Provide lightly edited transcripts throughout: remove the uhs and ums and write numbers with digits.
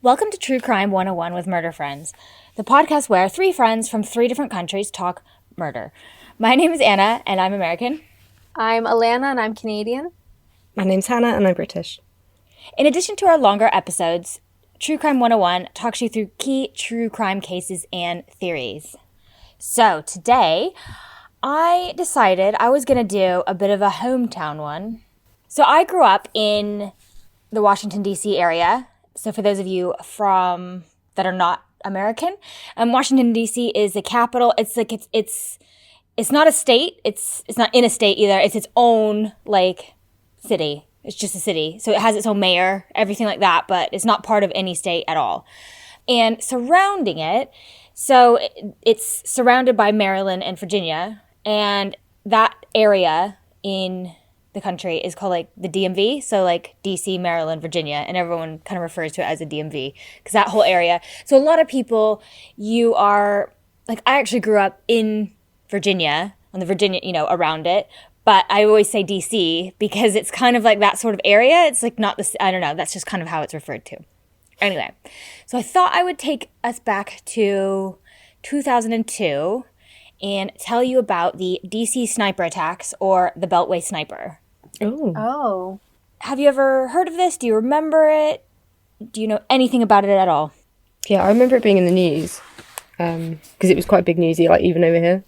Welcome to True Crime 101 with Murder Friends, the podcast where three friends from three different countries talk murder. My name is Anna, and I'm American. I'm Alana, and I'm Canadian. My name's Hannah, and I'm British. In addition to our longer episodes, True Crime 101 talks you through key true crime cases and theories. So today, I decided I was going to do a bit of a hometown one. So I grew up in the Washington, D.C. area. So for those of you that are not American, Washington, D.C. is the capital. It's not a state. It's not in a state either. It's its own, city. It's just a city. So it has its own mayor, everything like that, but it's not part of any state at all. And surrounding it, so it's surrounded by Maryland and Virginia, and that area in the country is called the DMV, so DC, Maryland, Virginia, and everyone kind of refers to it as a DMV because that whole area. So a lot of people, I actually grew up in Virginia, on the Virginia, around it, but I always say DC because it's kind of like that sort of area. It's not this, I don't know, that's just kind of how it's referred to. Anyway, so I thought I would take us back to 2002 and tell you about the DC sniper attacks, or the Beltway sniper. Oh. Have you ever heard of this? Do you remember it? Do you know anything about it at all? Yeah, I remember it being in the news because it was quite big newsy, even over here.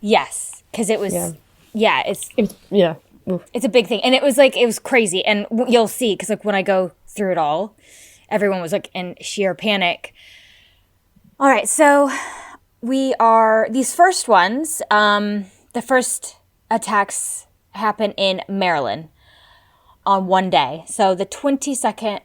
Yes, because it was. Yeah, it's a big thing, and it was crazy, and you'll see because when I go through it all, everyone was in sheer panic. All right, so these first ones. The first attacks happen in Maryland on one day. So the 2nd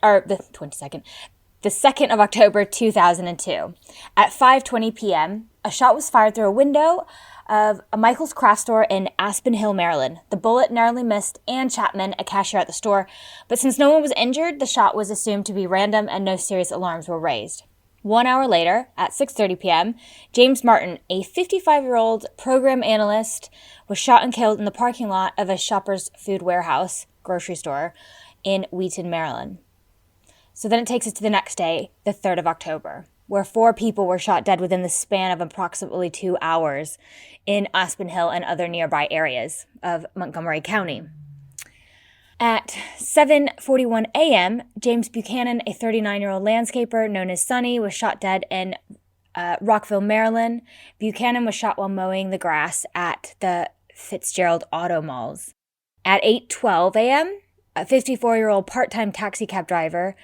of October 2002 at 5:20 p.m. a shot was fired through a window of a Michael's craft store in Aspen Hill, Maryland. The bullet narrowly missed Ann Chapman, a cashier at the store, but since no one was injured, the shot was assumed to be random and no serious alarms were raised. 1 hour later, at 6:30 p.m., James Martin, a 55-year-old program analyst, was shot and killed in the parking lot of a Shoppers Food Warehouse grocery store in Wheaton, Maryland. So then it takes us to the next day, the 3rd of October, where 4 people were shot dead within the span of approximately 2 hours in Aspen Hill and other nearby areas of Montgomery County. At 7:41 a.m., James Buchanan, a 39-year-old landscaper known as Sonny, was shot dead in Rockville, Maryland. Buchanan was shot while mowing the grass at the Fitzgerald Auto Malls. At 8:12 a.m., a 54-year-old part-time taxi cab driver,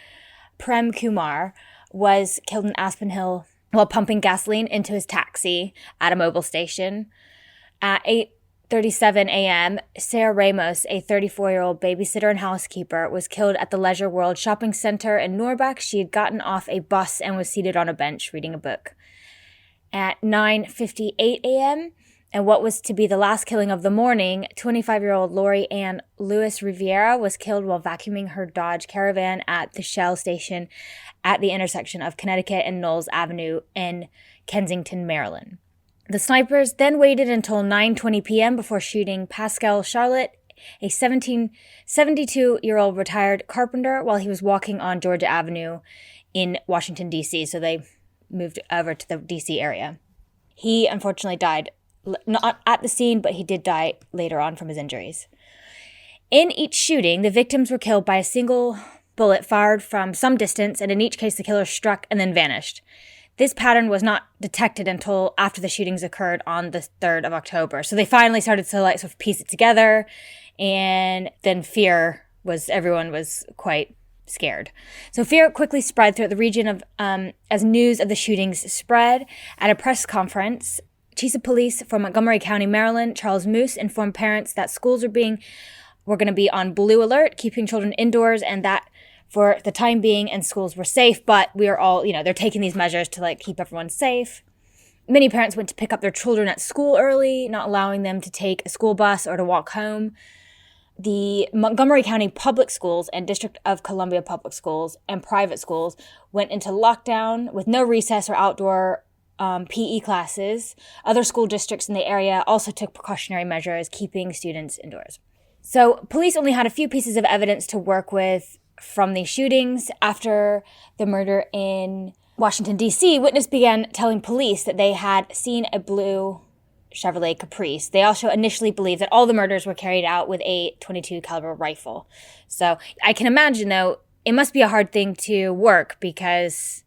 Prem Kumar, was killed in Aspen Hill while pumping gasoline into his taxi at a mobile station. At 8:37 a.m., Sarah Ramos, a 34-year-old babysitter and housekeeper, was killed at the Leisure World Shopping Center in Norbeck. She had gotten off a bus and was seated on a bench reading a book. At 9:58 a.m., and what was to be the last killing of the morning, 25-year-old Lori Ann Lewis Riviera was killed while vacuuming her Dodge Caravan at the Shell station at the intersection of Connecticut and Knowles Avenue in Kensington, Maryland. The snipers then waited until 9:20 p.m. before shooting Pascal Charlotte, a 72-year-old retired carpenter, while he was walking on Georgia Avenue in Washington, D.C., so they moved over to the D.C. area. He unfortunately died, not at the scene, but he did die later on from his injuries. In each shooting, the victims were killed by a single bullet fired from some distance, and in each case the killer struck and then vanished. This pattern was not detected until after the shootings occurred on the 3rd of October. So they finally started to sort of piece it together, and then everyone was quite scared. So fear quickly spread throughout the region as news of the shootings spread. At a press conference, Chief of Police from Montgomery County, Maryland, Charles Moose, informed parents that schools were going to be on blue alert, keeping children indoors, and that for the time being, and schools were safe, but we are all, they're taking these measures to keep everyone safe. Many parents went to pick up their children at school early, not allowing them to take a school bus or to walk home. The Montgomery County Public Schools and District of Columbia Public Schools and private schools went into lockdown with no recess or outdoor PE classes. Other school districts in the area also took precautionary measures, keeping students indoors. So police only had a few pieces of evidence to work with from these shootings. After the murder in Washington, D.C., witnesses began telling police that they had seen a blue Chevrolet Caprice. They also initially believed that all the murders were carried out with a .22 caliber rifle. So I can imagine, though, it must be a hard thing to work because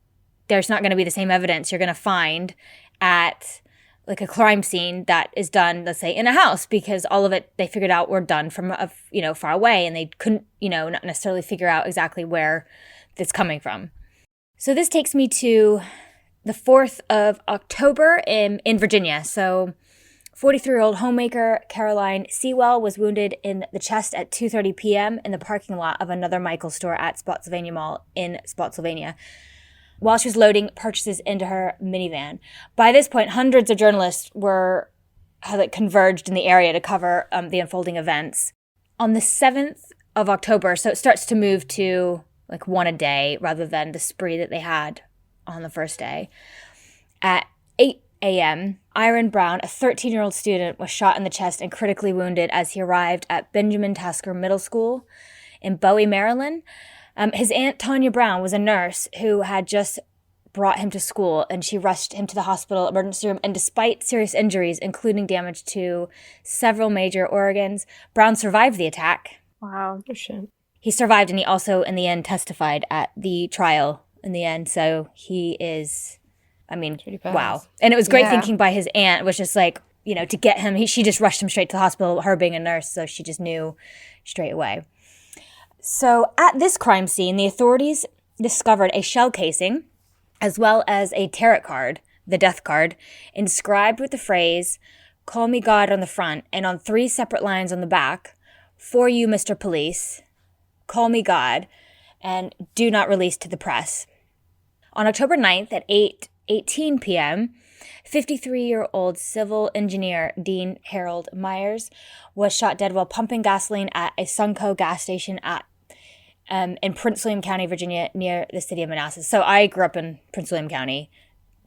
there's not going to be the same evidence you're going to find at like a crime scene that is done, let's say, in a house, because all of it they figured out were done from far away, and they couldn't not necessarily figure out exactly where it's coming from. So this takes me to the 4th of October in Virginia. So 43-year-old homemaker Caroline Sewell was wounded in the chest at 2:30 p.m. in the parking lot of another Michaels store at Spotsylvania Mall in Spotsylvania, while she was loading purchases into her minivan. By this point, hundreds of journalists had converged in the area to cover the unfolding events. On the 7th of October, so it starts to move to like one a day rather than the spree that they had on the first day. At 8 a.m., Iron Brown, a 13-year-old student, was shot in the chest and critically wounded as he arrived at Benjamin Tasker Middle School in Bowie, Maryland. His aunt, Tanya Brown, was a nurse who had just brought him to school, and she rushed him to the hospital emergency room. And despite serious injuries, including damage to several major organs, Brown survived the attack. Wow. Oh, shit. He survived, and he also, in the end, testified at the trial in the end. So he is, wow. And it was great thinking by his aunt, was just like, to get him, she just rushed him straight to the hospital, her being a nurse, so she just knew straight away. So at this crime scene, the authorities discovered a shell casing as well as a tarot card, the death card, inscribed with the phrase, "Call me God" on the front, and on 3 separate lines on the back, "For you, Mr. Police, call me God, and do not release to the press." On October 9th at 8:18 p.m., 53-year-old civil engineer Dean Harold Myers was shot dead while pumping gasoline at a Sunco gas station in Prince William County, Virginia, near the city of Manassas. So I grew up in Prince William County.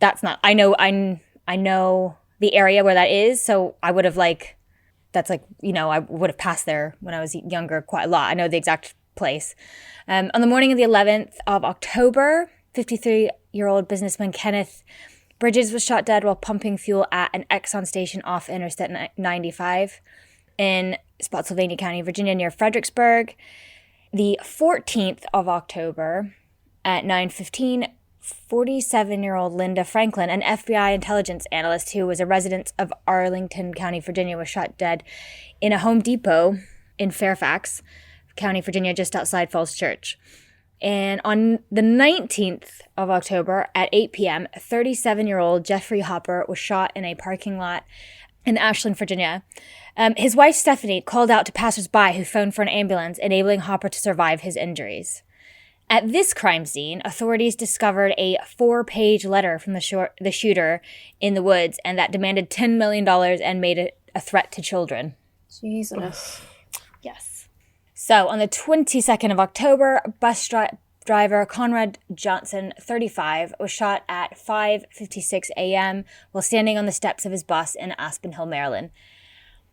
I know the area where that is. So I would have I would have passed there when I was younger quite a lot. I know the exact place. On the morning of the 11th of October, 53-year-old businessman Kenneth Bridges was shot dead while pumping fuel at an Exxon station off Interstate 95 in Spotsylvania County, Virginia, near Fredericksburg. The 14th of October at 9:15, 47-year-old Linda Franklin, an FBI intelligence analyst who was a resident of Arlington County, Virginia, was shot dead in a Home Depot in Fairfax County, Virginia, just outside Falls Church. And on the 19th of October at 8 p.m., 37-year-old Jeffrey Hopper was shot in a parking lot in Ashland, Virginia. His wife, Stephanie, called out to passersby who phoned for an ambulance, enabling Hopper to survive his injuries. At this crime scene, authorities discovered a 4-page letter from the shooter in the woods, and that demanded $10 million and made it a threat to children. Jesus. Yes. So on the 22nd of October, bus driver Conrad Johnson, 35, was shot at 5:56 a.m. while standing on the steps of his bus in Aspen Hill, Maryland.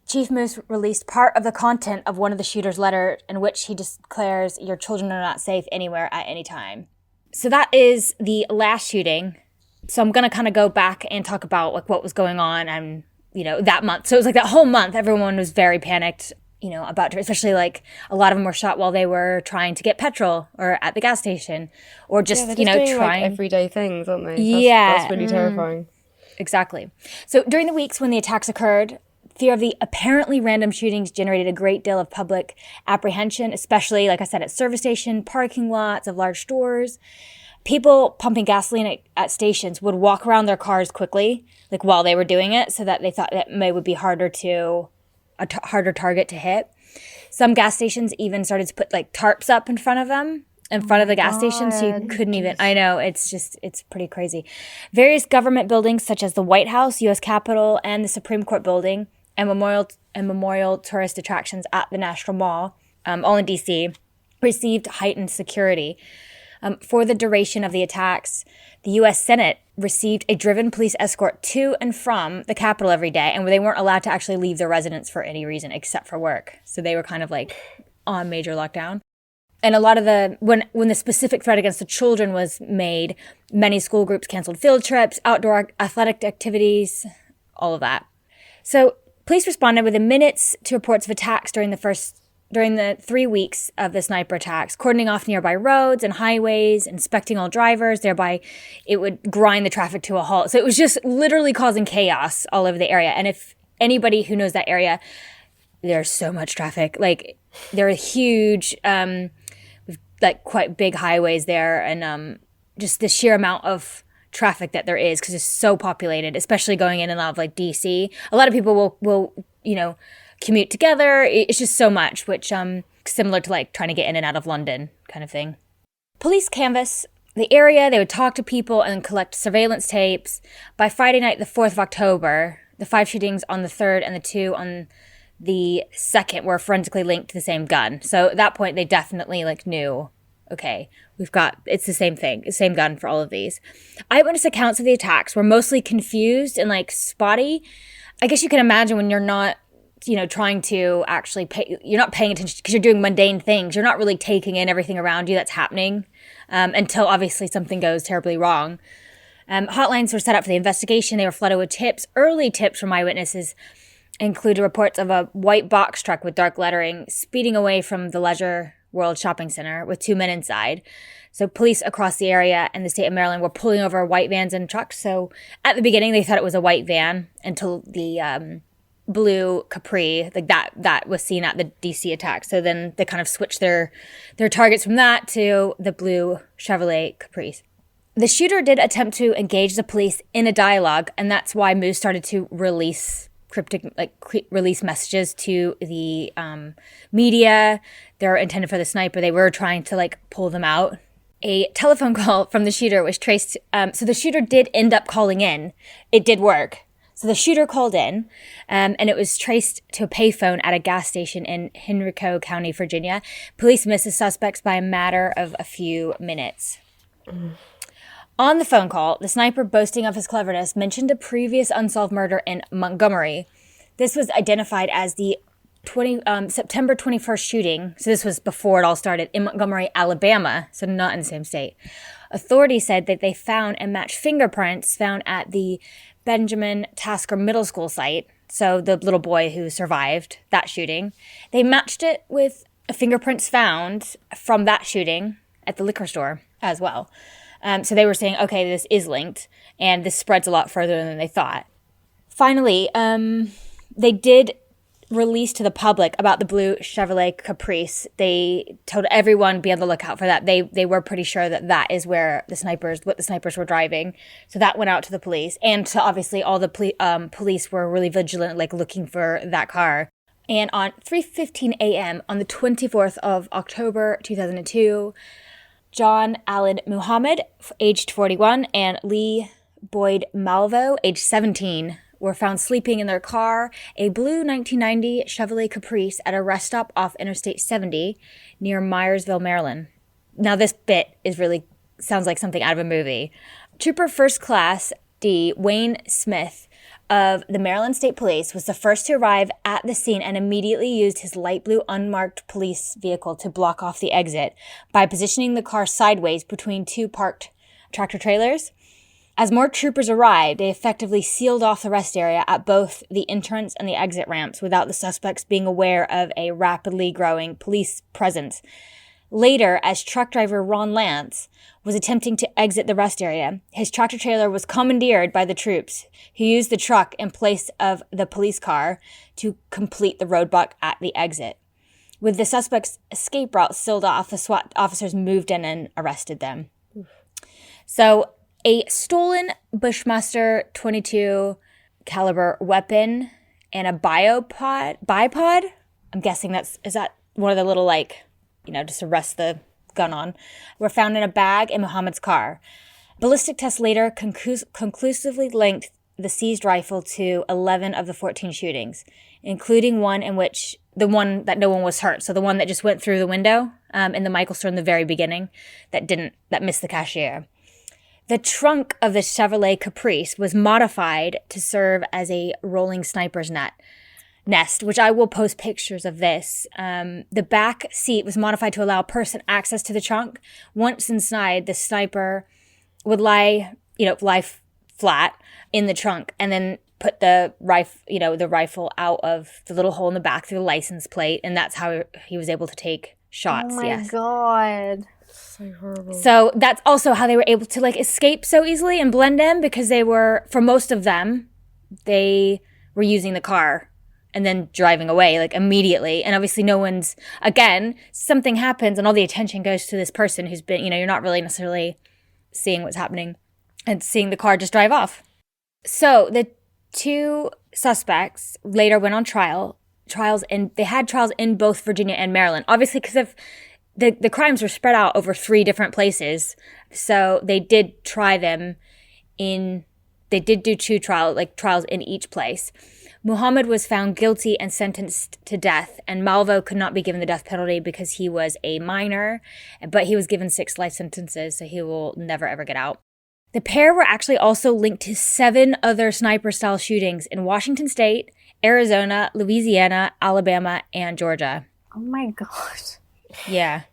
Chief Moose released part of the content of one of the shooter's letter in which he declares, "Your children are not safe anywhere at any time." So that is the last shooting. So I'm going to kind of go back and talk about what was going on and, that month. So it was that whole month, everyone was very panicked, about, especially a lot of them were shot while they were trying to get petrol or at the gas station or just, doing, trying everyday things, aren't they? That's really terrifying. Exactly. So during the weeks when the attacks occurred, fear of the apparently random shootings generated a great deal of public apprehension, especially, like I said, at service station, parking lots of large stores. People pumping gasoline at stations would walk around their cars quickly, while they were doing it, so that they thought that it would be harder target to hit. Some gas stations even started to put tarps up in front of them, in front of the gas station, so you couldn't even, I know, it's pretty crazy. Various government buildings such as the White House, U.S. Capitol, and the Supreme Court building, and memorial tourist attractions at the National Mall, all in D.C., received heightened security. For the duration of the attacks, the U.S. Senate received a driven police escort to and from the Capitol every day, and they weren't allowed to actually leave their residence for any reason except for work. So they were kind of on major lockdown. And a lot of when the specific threat against the children was made, many school groups canceled field trips, outdoor athletic activities, all of that. So police responded within minutes to reports of attacks during the 3 weeks of the sniper attacks, cordoning off nearby roads and highways, inspecting all drivers, thereby it would grind the traffic to a halt. So it was just literally causing chaos all over the area. And if anybody who knows that area, there's so much traffic. Like, there are huge, like quite big highways there, and just the sheer amount of traffic that there is because it's so populated, especially going in and out of like DC. A lot of people will commute together. It's just so much, which similar to like trying to get in and out of London kind of thing. Police canvass the area. They would talk to people and collect surveillance tapes. By Friday night, the 4th of October, the 5 shootings on the 3rd and the 2 on the 2nd were forensically linked to the same gun. So at that point, they definitely like knew, okay, it's the same thing, the same gun for all of these. Eyewitness accounts of the attacks were mostly confused and like spotty. I guess you can imagine when you're not, trying to actually you're not paying attention because you're doing mundane things. You're not really taking in everything around you that's happening until obviously something goes terribly wrong. Hotlines were set up for the investigation. They were flooded with tips. Early tips from eyewitnesses included reports of a white box truck with dark lettering speeding away from the Leisure World Shopping Center with 2 men inside. So police across the area and the state of Maryland were pulling over white vans and trucks. So at the beginning, they thought it was a white van until the blue Capri, like that was seen at the DC attack. So then they kind of switched their targets from that to the blue Chevrolet Caprice. The shooter did attempt to engage the police in a dialogue, and that's why Moose started to release release messages to the media. They're intended for the sniper. They were trying to like pull them out. A telephone call from the shooter was traced. So the shooter did end up calling in. It did work. So the shooter called in, and it was traced to a payphone at a gas station in Henrico County, Virginia. Police missed the suspects by a matter of a few minutes. On the phone call, the sniper, boasting of his cleverness, mentioned a previous unsolved murder in Montgomery. This was identified as the September 21st shooting. So this was before it all started, in Montgomery, Alabama, so not in the same state. Authorities said that they found and matched fingerprints found at the Benjamin Tasker Middle School site, so the little boy who survived that shooting. They matched it with fingerprints found from that shooting at the liquor store as well. So they were saying, okay, this is linked, and this spreads a lot further than they thought. Finally, they did release to the public about the blue Chevrolet Caprice. They told everyone be on the lookout for that. They were pretty sure that is where what the snipers were driving. So that went out to the police, and to obviously all the police were really vigilant, like looking for that car. And on 3:15 a.m. on the 24th of October 2002, John Allen Muhammad, aged 41, and Lee Boyd Malvo, aged 17, were found sleeping in their car, a blue 1990 Chevrolet Caprice, at a rest stop off Interstate 70 near Myersville, Maryland. Now this bit sounds like something out of a movie. Trooper First Class D. Wayne Smith of the Maryland State Police was the first to arrive at the scene and immediately used his light blue unmarked police vehicle to block off the exit by positioning the car sideways between 2 parked tractor trailers. As more troopers arrived, they effectively sealed off the rest area at both the entrance and the exit ramps without the suspects being aware of a rapidly growing police presence. Later, as truck driver Ron Lance was attempting to exit the rest area, his tractor trailer was commandeered by the troops, who used the truck in place of the police car to complete the roadblock at the exit. With the suspects' escape route sealed off, the SWAT officers moved in and arrested them. So, a stolen Bushmaster 22 caliber weapon and a bipod? I'm guessing is that one of the little just to rest the gun on, were found in a bag in Muhammad's car. Ballistic tests later conclusively linked the seized rifle to 11 of the 14 shootings, including the one that no one was hurt. So the one that just went through the window in the Michael store in the very beginning that missed the cashier. The trunk of the Chevrolet Caprice was modified to serve as a rolling sniper's net. nest, which I will post pictures of this. The back seat was modified to allow a person access to the trunk. Once inside, the sniper would lie flat in the trunk and then put the rifle out of the little hole in the back through the license plate, and that's how he was able to take shots. Oh my God. So horrible. So that's also how they were able to like escape so easily and blend in, because they were, for most of them, they were using the car and then driving away like immediately. And obviously again, something happens and all the attention goes to this person who's been, you're not really necessarily seeing what's happening and seeing the car just drive off. So the two suspects later went on trials, and they had trials in both Virginia and Maryland, obviously because of the crimes were spread out over 3 different places. So they did try them they did do 2 trials in each place. Muhammad was found guilty and sentenced to death, and Malvo could not be given the death penalty because he was a minor, but he was given 6 life sentences, so he will never ever get out. The pair were actually also linked to 7 other sniper-style shootings in Washington State, Arizona, Louisiana, Alabama, and Georgia. Oh my God. Yeah.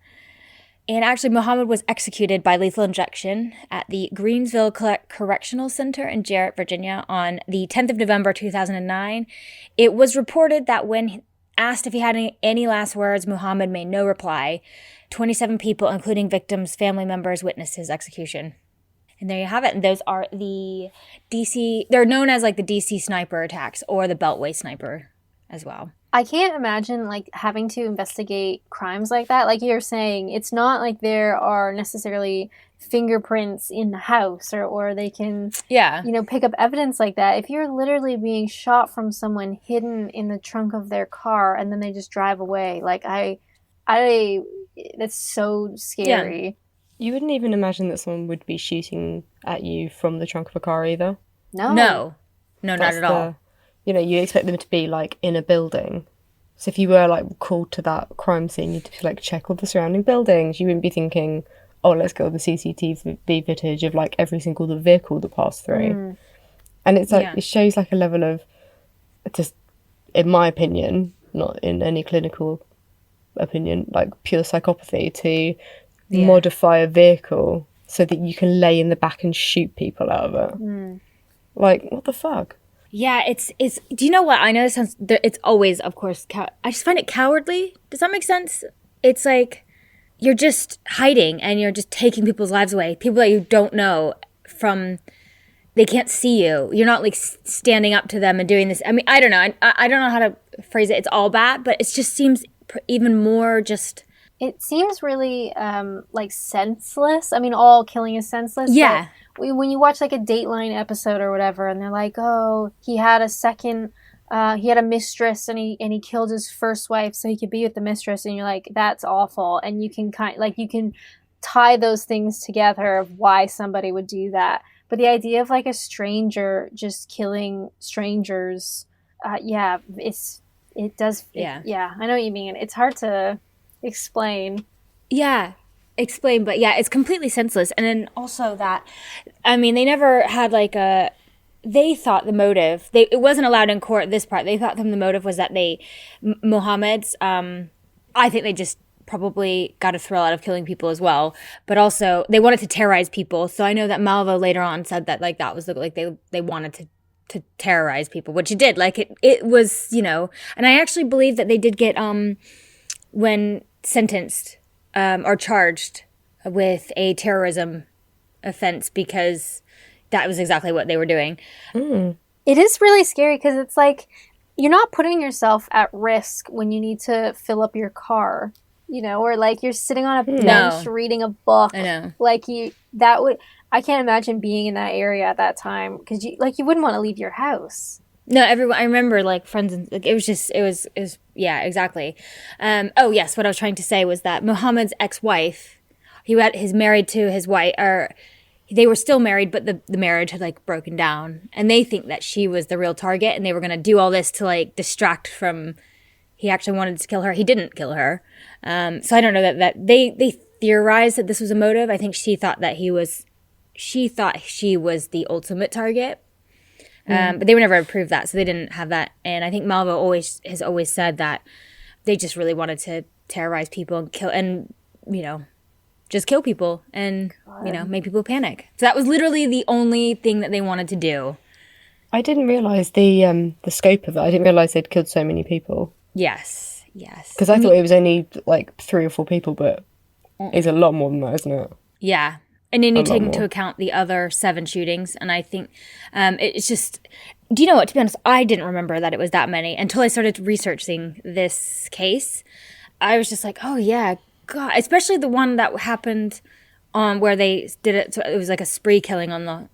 And actually, Muhammad was executed by lethal injection at the Greensville Correctional Center in Jarrett, Virginia on the 10th of November, 2009. It was reported that when asked if he had any last words, Muhammad made no reply. 27 people, including victims, family members, witnessed his execution. And there you have it. And those are the they're known as like the DC sniper attacks or the Beltway sniper as well. I can't imagine like having to investigate crimes like that. Like you're saying, it's not like there are necessarily fingerprints in the house or they can, pick up evidence like that. If you're literally being shot from someone hidden in the trunk of their car and then they just drive away, like that's so scary. Yeah. You wouldn't even imagine that someone would be shooting at you from the trunk of a car either. No, not at all. You expect them to be like in a building. So if you were like called to that crime scene, you'd like check all the surrounding buildings. You wouldn't be thinking, oh, let's go to the CCTV footage of like every single vehicle that passed through. And it's like, it shows like a level of, just in my opinion, not in any clinical opinion, like pure psychopathy to modify a vehicle so that you can lay in the back and shoot people out of it. Like, what the fuck? Yeah, it's. Do you know what? I know this sounds. It's always, of course. I just find it cowardly. Does that make sense? It's like you're just hiding and you're just taking people's lives away. People that you don't know they can't see you. You're not like standing up to them and doing this. I mean, I don't know. I don't know how to phrase it. It's all bad, but it just seems even more just. It seems really like senseless. I mean, all killing is senseless. Yeah. When you watch like a Dateline episode or whatever, and they're like, "Oh, he had a mistress, and he killed his first wife so he could be with the mistress," and you're like, "That's awful." And you can you can tie those things together of why somebody would do that. But the idea of like a stranger just killing strangers, I know what you mean. It's hard to explain. Explain, but it's completely senseless. And then also that, I mean, they never had like they thought the motive, it wasn't allowed in court, this part, they thought the motive was that Muhammad's, I think they just probably got a thrill out of killing people as well, but also they wanted to terrorize people. So I know that Malvo later on said that like that was they wanted to terrorize people, which it did. Like it was, and I actually believe that they did get, when sentenced, or charged with a terrorism offense, because that was exactly what they were doing. It is really scary because it's like you're not putting yourself at risk when you need to fill up your car, or like you're sitting on a bench reading a book. I know. Like I can't imagine being in that area at that time because you wouldn't want to leave your house. No, everyone. I remember like friends, and like, it was exactly. Oh yes, what I was trying to say was that Muhammad's ex-wife, he's married to his wife, or they were still married, but the marriage had like broken down, and they think that she was the real target, and they were gonna do all this to like distract from. He actually wanted to kill her. He didn't kill her. So I don't know that they theorized that this was a motive. I think she thought she was the ultimate target. But they were never approved that, so they didn't have that. And I think Malvo has always said that they just really wanted to terrorize people and kill, and just kill people and make people panic. So that was literally the only thing that they wanted to do. I didn't realize the scope of it. I didn't realize they'd killed so many people. Yes. Because I thought it was only like 3 or 4 people, but it's a lot more than that, isn't it? Yeah. And then you take into account the other 7 shootings, and I think it's just... Do you know what? To be honest, I didn't remember that it was that many until I started researching this case. I was just like, oh, yeah, God. Especially the one that happened where they did it. So it was like a spree killing on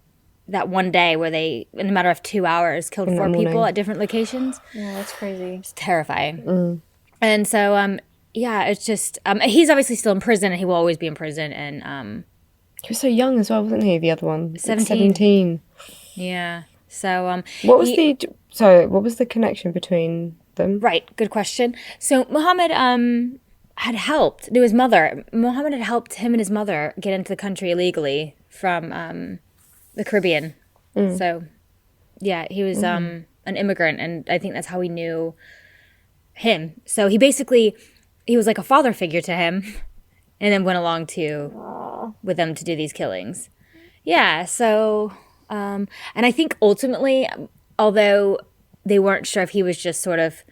that one day where they, in a matter of 2 hours, killed 4 people at different locations. Yeah, that's crazy. It's terrifying. And so, it's just... he's obviously still in prison, and he will always be in prison, and... He was so young as well, wasn't he, the other one? 17. Yeah. So, what was the connection between them? Right. Good question. So, Mohammed had helped his mother. Mohammed had helped him and his mother get into the country illegally from the Caribbean. So, yeah, he was an immigrant, and I think that's how he knew him. So, he was like a father figure to him, and then went along with them to do these killings. Yeah, so, and I think ultimately, although they weren't sure if he was just sort of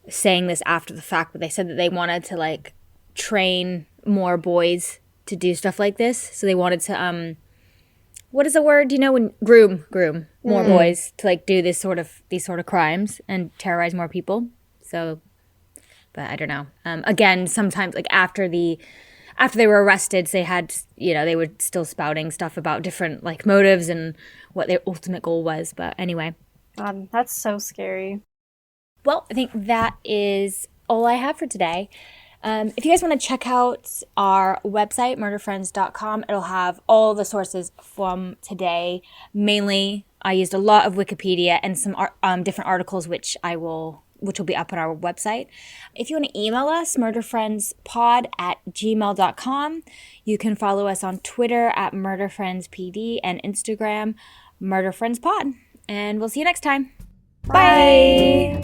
saying this after the fact, but they said that they wanted to, like, train more boys to do stuff like this. So they wanted to, what is the word? When groom more boys to, like, do these sort of crimes and terrorize more people. So, but I don't know. Again, sometimes, like, after they were arrested, they had, they were still spouting stuff about different, like, motives and what their ultimate goal was. But anyway. That's so scary. Well, I think that is all I have for today. If you guys want to check out our website, murderfriends.com, it'll have all the sources from today. Mainly, I used a lot of Wikipedia and some different articles, which will be up on our website. If you want to email us, murderfriendspod@gmail.com. You can follow us on Twitter at murderfriendspd and Instagram, murderfriendspod. And we'll see you next time. Bye.